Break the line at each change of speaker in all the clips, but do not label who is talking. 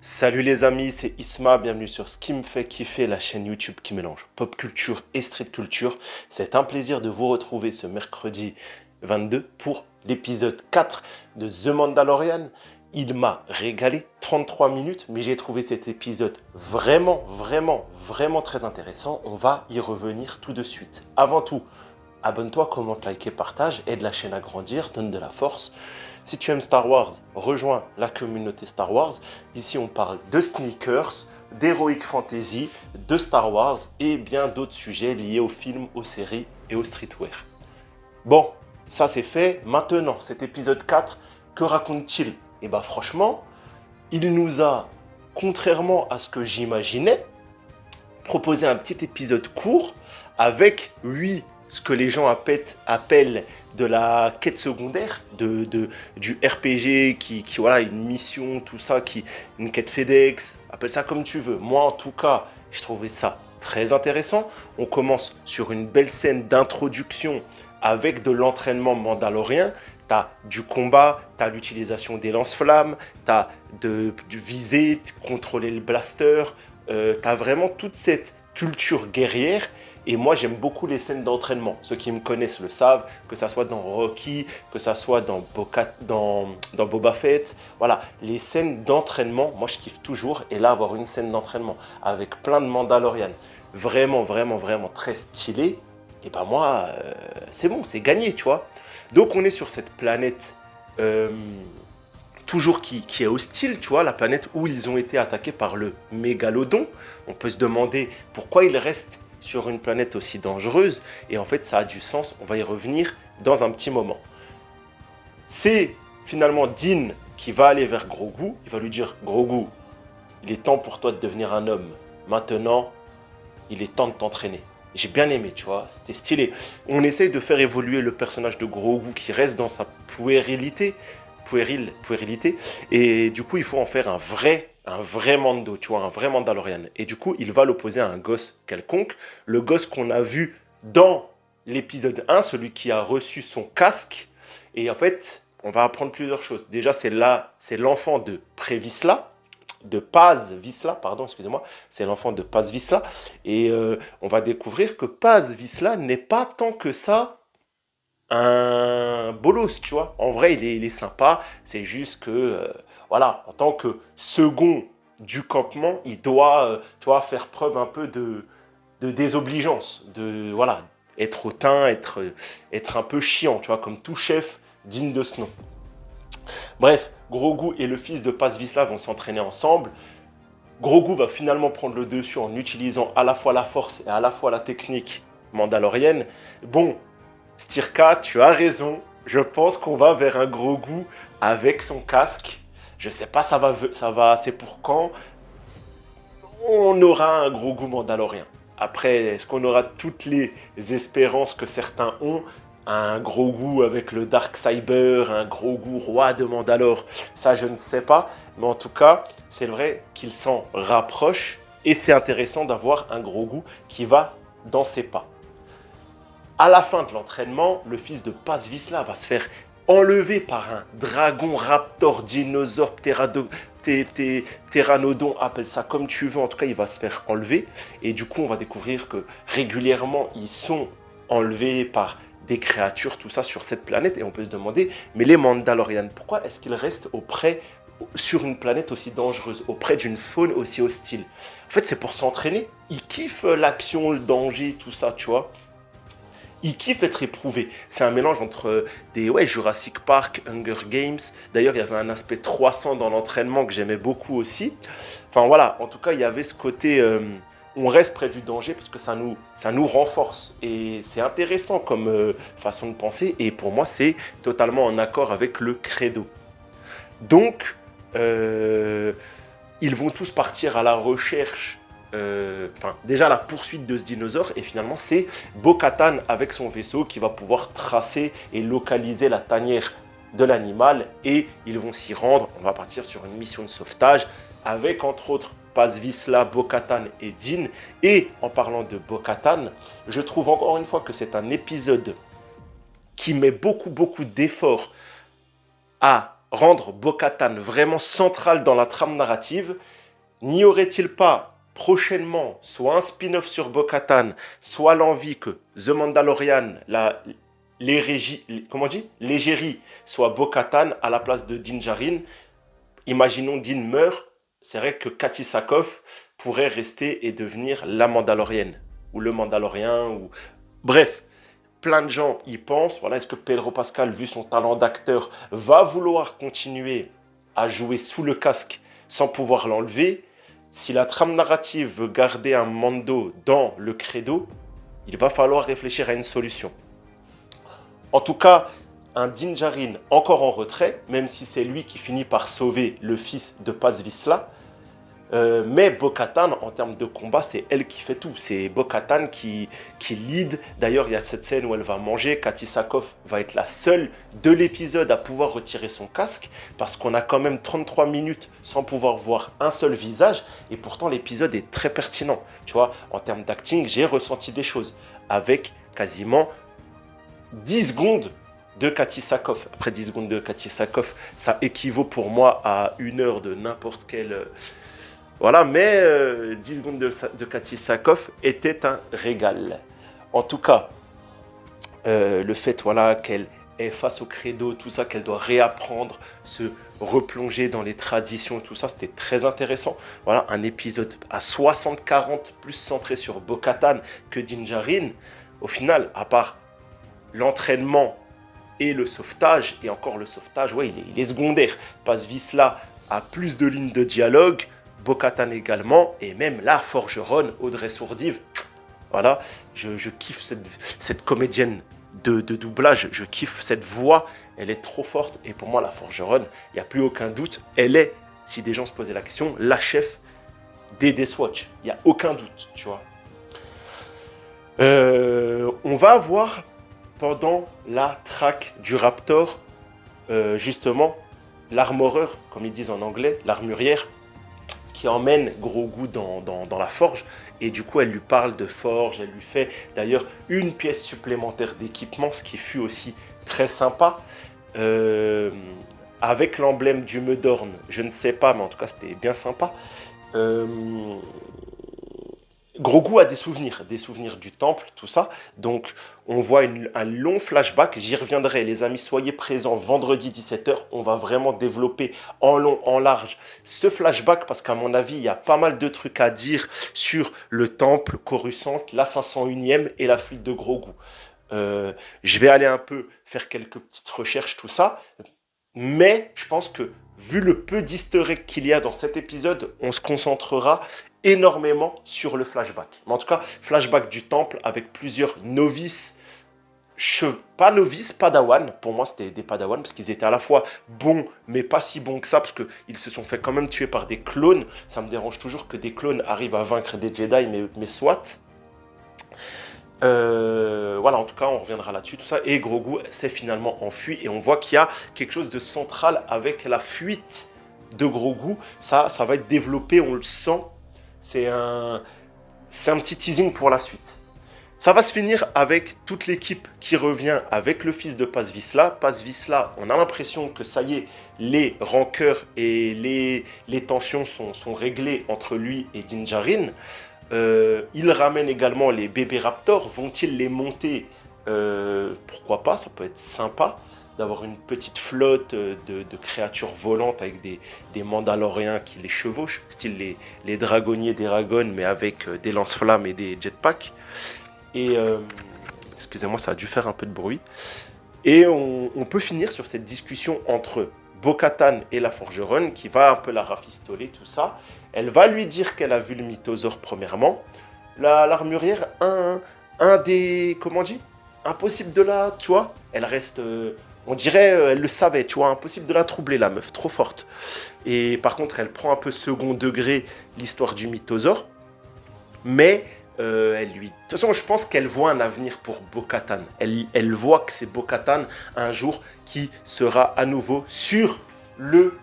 Salut les amis, c'est Isma, bienvenue sur Ce qui me fait kiffer, la chaîne YouTube qui mélange pop culture et street culture. C'est un plaisir de vous retrouver ce mercredi 22 pour l'épisode 4 de The Mandalorian. Il m'a régalé, 33 minutes, mais j'ai trouvé cet épisode vraiment très intéressant. On va y revenir tout de suite. Avant tout, abonne-toi, commente, like et partage, aide la chaîne à grandir, donne de la force. Si tu aimes Star Wars, rejoins la communauté Star Wars. Ici, on parle de sneakers, d'heroic fantasy, de Star Wars et bien d'autres sujets liés aux films, aux séries et au streetwear. Bon, ça c'est fait. Maintenant, cet épisode 4, que raconte-t-il? Eh bien franchement, il nous a, contrairement à ce que j'imaginais, proposé un petit épisode court avec lui ce que les gens appellent de la quête secondaire, du RPG voilà, une mission, tout ça, une quête FedEx, appelle ça comme tu veux. Moi, en tout cas, je trouvais ça très intéressant. On commence sur une belle scène d'introduction avec de l'entraînement mandalorien. Tu as du combat, tu as l'utilisation des lance-flammes, tu as du viser, contrôler le blaster, tu as vraiment toute cette culture guerrière. Et moi, j'aime beaucoup les scènes d'entraînement. Ceux qui me connaissent le savent, que ça soit dans Rocky, que ça soit dans Boba Fett. Voilà, les scènes d'entraînement, moi, je kiffe toujours. Et là, avoir une scène d'entraînement avec plein de Mandalorian, vraiment très stylé, et ben moi, c'est bon, c'est gagné, tu vois. Donc, on est sur cette planète toujours qui est hostile, tu vois, la planète où ils ont été attaqués par le mégalodon. On peut se demander pourquoi ils restent sur une planète aussi dangereuse, et en fait ça a du sens, on va y revenir dans un petit moment. C'est finalement Din qui va aller vers Grogu, il va lui dire « Grogu, il est temps pour toi de devenir un homme, maintenant il est temps de t'entraîner ». J'ai bien aimé, tu vois, c'était stylé. On essaye de faire évoluer le personnage de Grogu qui reste dans sa puérilité, et du coup il faut en faire un vrai Mando, tu vois, un vrai Mandalorian. Et du coup, il va l'opposer à un gosse quelconque, le gosse qu'on a vu dans l'épisode 1, celui qui a reçu son casque. Et en fait, on va apprendre plusieurs choses. Déjà, c'est l'enfant de Prévisla, de Paz Vizsla, pardon, excusez-moi, c'est l'enfant de Paz Vizsla. Et on va découvrir que Paz Vizsla n'est pas tant que ça un bolos, tu vois. En vrai, il est sympa, c'est juste que, voilà, en tant que second du campement, il doit, tu vois, faire preuve un peu de désobligeance, voilà, être hautain, être un peu chiant, tu vois, comme tout chef digne de ce nom. Bref, Grogu et le fils de Paz Vizsla vont s'entraîner ensemble. Grogu va finalement prendre le dessus en utilisant à la fois la force et à la fois la technique mandalorienne. Bon, Stirka, tu as raison. Je pense qu'on va vers un Grogu avec son casque. Je sais pas, c'est pour quand on aura un Grogu mandalorien. Après, est-ce qu'on aura toutes les espérances que certains ont? Un Grogu avec le Dark Saber, un Grogu roi de Mandalore, ça je ne sais pas. Mais en tout cas, c'est vrai qu'il s'en rapproche. Et c'est intéressant d'avoir un Grogu qui va dans ses pas. À la fin de l'entraînement, le fils de Paz Vizsla va se faire enlever par un dragon raptor, dinosaure, pteranodon, appelle ça comme tu veux, en tout cas il va se faire enlever. Et du coup on va découvrir que régulièrement ils sont enlevés par des créatures, tout ça sur cette planète. Et on peut se demander, mais les Mandalorians, pourquoi est-ce qu'ils restent sur une planète aussi dangereuse, auprès d'une faune aussi hostile? En fait c'est pour s'entraîner, ils kiffent l'action, le danger, tout ça, tu vois. Il kiffe être éprouvé. C'est un mélange entre des Jurassic Park, Hunger Games. D'ailleurs, il y avait un aspect 300 dans l'entraînement que j'aimais beaucoup aussi. Enfin voilà, en tout cas, il y avait ce côté, on reste près du danger parce que ça nous renforce. Et c'est intéressant comme façon de penser. Et pour moi, c'est totalement en accord avec le credo. Donc, ils vont tous partir à la recherche, déjà la poursuite de ce dinosaure, et finalement c'est Bo-Katan avec son vaisseau qui va pouvoir tracer et localiser la tanière de l'animal, et ils vont s'y rendre. On va partir sur une mission de sauvetage avec entre autres Paz Vizsla, Bo-Katan et Din. Et en parlant de Bo-Katan, je trouve encore une fois que c'est un épisode qui met beaucoup d'efforts à rendre Bo-Katan vraiment central dans la trame narrative, n'y aurait-il pas prochainement soit un spin-off sur Bo-Katan, soit l'envie que The Mandalorian, comment on dit, l'égérie, soit Bo-Katan à la place de Din Djarin. Imaginons Din meurt, c'est vrai que Katee Sackhoff pourrait rester et devenir la Mandalorienne, ou le Mandalorien, ou... Bref, plein de gens y pensent. Voilà, est-ce que Pedro Pascal, vu son talent d'acteur, va vouloir continuer à jouer sous le casque sans pouvoir l'enlever? Si la trame narrative veut garder un Mando dans le credo, il va falloir réfléchir à une solution. En tout cas, un Din Djarin encore en retrait, même si c'est lui qui finit par sauver le fils de Paz Vizsla. Mais Bo-Katan, en termes de combat, c'est elle qui fait tout. C'est Bo-Katan qui lead. D'ailleurs, il y a cette scène où elle va manger. Katee Sackhoff va être la seule de l'épisode à pouvoir retirer son casque, parce qu'on a quand même 33 minutes sans pouvoir voir un seul visage. Et pourtant, l'épisode est très pertinent. Tu vois, en termes d'acting, j'ai ressenti des choses avec quasiment 10 secondes de Katee Sackhoff. Après 10 secondes de Katee Sackhoff, ça équivaut pour moi à 1 heure de n'importe quel... Voilà, mais 10 secondes de Katee Sackhoff était un régal. En tout cas, le fait voilà, qu'elle est face au credo, tout ça, qu'elle doit réapprendre, se replonger dans les traditions, tout ça, c'était très intéressant. Voilà, un épisode à 60-40, plus centré sur Bo-Katan que Din Djarin. Au final, à part l'entraînement et le sauvetage, et encore le sauvetage, ouais, il est secondaire. Paz Vizsla a plus de lignes de dialogue, Bo-Katan également, et même la forgeronne, Audrey Sourdive. Voilà, je kiffe cette comédienne de doublage, je kiffe cette voix, elle est trop forte, et pour moi, la forgeronne, il n'y a plus aucun doute, elle est, si des gens se posaient la question, la chef des Death Watch. Il n'y a aucun doute, tu vois. On va avoir, pendant la traque du Raptor, justement, l'armoreur, comme ils disent en anglais, l'armurière, qui emmène Grogu dans la forge, et du coup elle lui parle de forge, elle lui fait d'ailleurs une pièce supplémentaire d'équipement, ce qui fut aussi très sympa, avec l'emblème du Meudorn, je ne sais pas, mais en tout cas c'était bien sympa. Grogu a des souvenirs du temple, tout ça. Donc, on voit un long flashback. J'y reviendrai, les amis, soyez présents vendredi 17h. On va vraiment développer en long, en large ce flashback parce qu'à mon avis, il y a pas mal de trucs à dire sur le temple, Coruscant, la 501e et la fuite de Grogu. Je vais aller un peu faire quelques petites recherches, tout ça. Mais je pense que, vu le peu d'easter eggs qu'il y a dans cet épisode, on se concentrera énormément sur le flashback. Mais en tout cas, flashback du temple avec plusieurs novices, pas novices, padawan. Pour moi, c'était des padawans parce qu'ils étaient à la fois bons, mais pas si bons que ça, parce qu'ils se sont fait quand même tuer par des clones. Ça me dérange toujours que des clones arrivent à vaincre des Jedi, mais soit. Voilà, en tout cas, on reviendra là-dessus, tout ça. Et Grogu s'est finalement enfui. Et on voit qu'il y a quelque chose de central avec la fuite de Grogu. Ça va être développé, on le sent. C'est un petit teasing pour la suite. Ça va se finir avec toute l'équipe qui revient avec le fils de Paz Vizsla. Paz Vizsla, on a l'impression que ça y est, les rancœurs et les tensions sont réglées entre lui et Din Djarin. Il ramène également les bébés raptors. Vont-ils les monter? Pourquoi pas, ça peut être sympa d'avoir une petite flotte de créatures volantes avec des Mandaloriens qui les chevauchent, style les dragonniers d'Eragon, mais avec des lance-flammes et des jetpacks. Et excusez-moi, ça a dû faire un peu de bruit. Et on peut finir sur cette discussion entre Bo-Katan et la forgeronne qui va un peu la rafistoler, tout ça. Elle va lui dire qu'elle a vu le mythosaure premièrement. L'armurière, un des... Comment on dit? Impossible de la... Tu vois? Elle reste... on dirait, elle le savait, tu vois? Impossible de la troubler, la meuf, trop forte. Et par contre, elle prend un peu second degré l'histoire du mythosaure. Mais... elle lui... De toute façon, je pense qu'elle voit un avenir pour Bo-Katan. Elle voit que c'est Bo-Katan, un jour, qui sera à nouveau sur le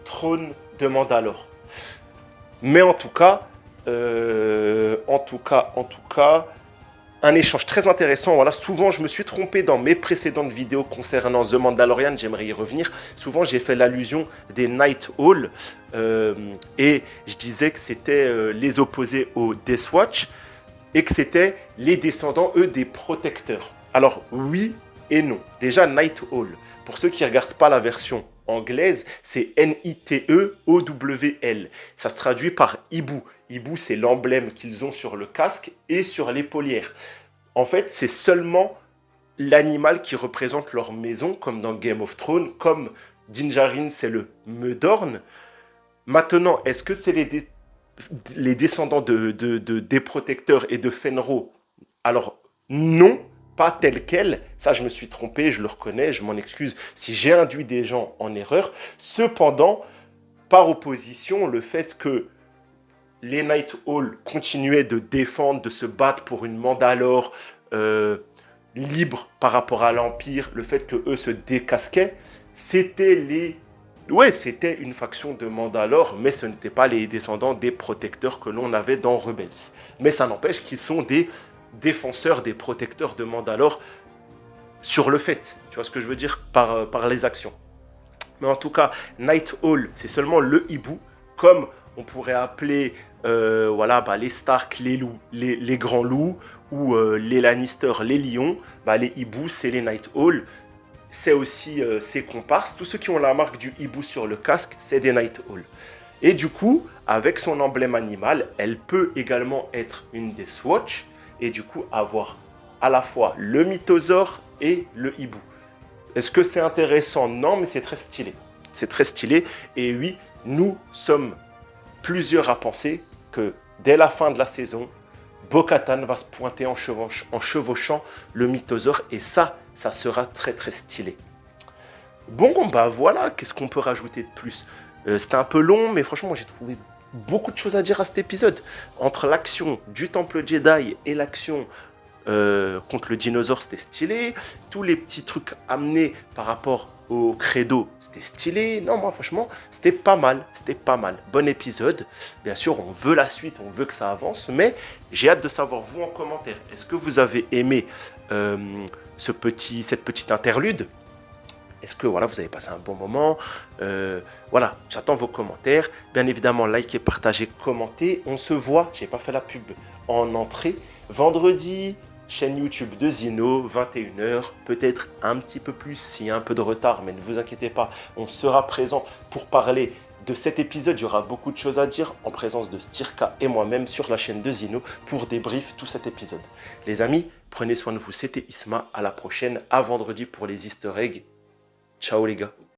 trône de Mandalore. Mais en tout cas, un échange très intéressant. Voilà, souvent je me suis trompé dans mes précédentes vidéos concernant The Mandalorian, j'aimerais y revenir. Souvent j'ai fait l'allusion des Night Hall et je disais que c'était les opposés au Death Watch et que c'était les descendants, eux, des protecteurs. Alors oui et non. Déjà Night Hall, pour ceux qui ne regardent pas la version anglaise, c'est Niteowl. Ça se traduit par hibou. Hibou, c'est l'emblème qu'ils ont sur le casque et sur l'épaulière. En fait, c'est seulement l'animal qui représente leur maison, comme dans Game of Thrones, comme Din Djarin, c'est le Meudorn. Maintenant, est-ce que c'est les descendants des protecteurs et de Fenro? Alors, non, pas tel quel. Ça, je me suis trompé, je le reconnais, je m'en excuse si j'ai induit des gens en erreur. Cependant, par opposition, le fait que les Night Hall continuaient de défendre, de se battre pour une Mandalore libre par rapport à l'Empire, le fait qu'eux se décasquaient, c'était c'était une faction de Mandalore, mais ce n'était pas les descendants des protecteurs que l'on avait dans Rebels. Mais ça n'empêche qu'ils sont des défenseurs, des protecteurs de Mandalore sur le fait. Tu vois ce que je veux dire par les actions. Mais en tout cas, Night Hall, c'est seulement le hibou, comme on pourrait appeler les Stark, les loups, les grands loups, ou les Lannister, les lions. Les hiboux, c'est les Night Hall. C'est aussi ses comparses. Tous ceux qui ont la marque du hibou sur le casque, c'est des Night Hall. Et du coup, avec son emblème animal, elle peut également être une Death Watch, et du coup avoir à la fois le mythosaure et le hibou. Est-ce que c'est intéressant? Non, mais c'est très stylé. C'est très stylé. Et oui, nous sommes plusieurs à penser que dès la fin de la saison, Bo-Katan va se pointer en chevauchant le mythosaure. Et ça sera très très stylé. Bon, voilà, qu'est-ce qu'on peut rajouter de plus? C'était un peu long, mais franchement, j'ai trouvé beaucoup de choses à dire à cet épisode. Entre l'action du Temple Jedi et l'action contre le dinosaure, c'était stylé. Tous les petits trucs amenés par rapport au credo, c'était stylé. Non, moi, franchement, c'était pas mal. C'était pas mal. Bon épisode. Bien sûr, on veut la suite, on veut que ça avance. Mais j'ai hâte de savoir, vous, en commentaire, est-ce que vous avez aimé cette petite interlude? Est-ce que vous avez passé un bon moment? J'attends vos commentaires. Bien évidemment, likez, partagez, commentez. On se voit, j'ai pas fait la pub en entrée, vendredi, chaîne YouTube de Zino, 21 h, peut-être un petit peu plus s'il y a un peu de retard, mais ne vous inquiétez pas, on sera présent pour parler de cet épisode. Il y aura beaucoup de choses à dire en présence de Stirka et moi-même sur la chaîne de Zino pour débrief tout cet épisode. Les amis, prenez soin de vous, c'était Isma, à la prochaine, à vendredi pour les easter eggs. Ciao les gars.